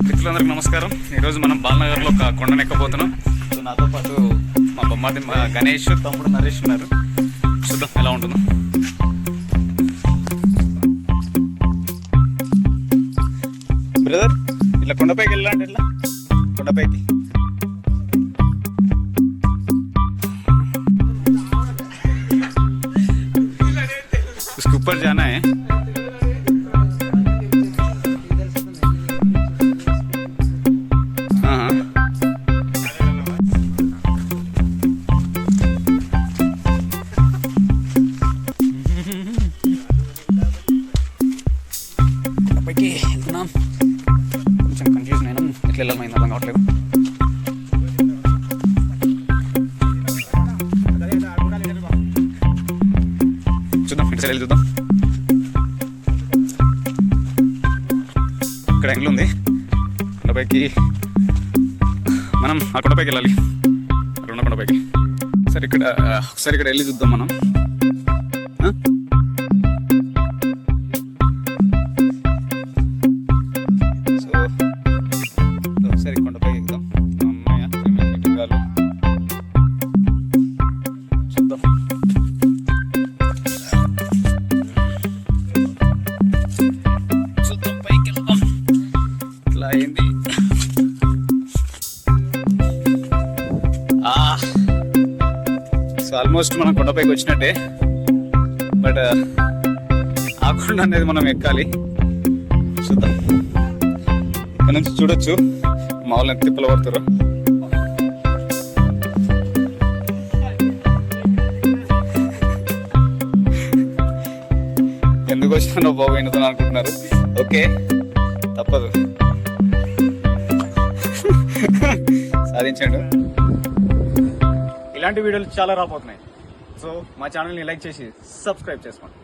మిత్రులందరికీ నమస్కారం. ఈరోజు మనం బాలనగర్లో ఒక కొండను ఎక్కబోతున్నాం. సో నాతో పాటు మా బొమ్మాది గణేష్, తమ్ముడు నరేష్ ఉన్నారు. చూద్దాం ఎలా ఉంటుందో. బ్రదర్, ఇట్లా కొండపైకి వెళ్ళాలంటే ఇట్లా కొండపైకి उसके ऊपर जाना है. हाँ పైకి వెళ్తున్నాం. కొంచెం కన్ఫ్యూజన్ అయినా ఎట్లా వెళ్ళాలని అర్థం కావట్లేదు. చూద్దాం, ఇటు సైడ్ వెళ్ళి చూద్దాం. ఇక్కడ ఎండ్లు ఉంది కొండపైకి. మనం ఆ కొండపైకి వెళ్ళాలి, అక్కడ ఉన్న కొండపైకి. ఒకసారి ఇక్కడ వెళ్ళి చూద్దాం మనం. సో ఒకసారి కొండపైకి ఎక్కుదాం. అమ్మాయ ఎటుగాలు చూద్దాం. చూద్దాం పైకి వెళ్దాం. ఇట్లా అయింది. సో ఆల్మోస్ట్ మనం కొండపైకి వచ్చినట్టే. బట్ ఆ కొండ అనేది మనం ఎక్కాలి. చూద్దాం. ఇక్కడ నుంచి చూడొచ్చు మా వాళ్ళు ఎంత తిప్పలు పడుతారో. ఎందుకు వచ్చినానో బాబు ఎన్నుతో అనుకుంటున్నారు. ఓకే, తప్పదు, సాధించండు. ఇలాంటి వీడియోలు చాలా రాబోతున్నాయి. సో మా ఛానల్ని లైక్ చేసి సబ్స్క్రైబ్ చేసుకోండి.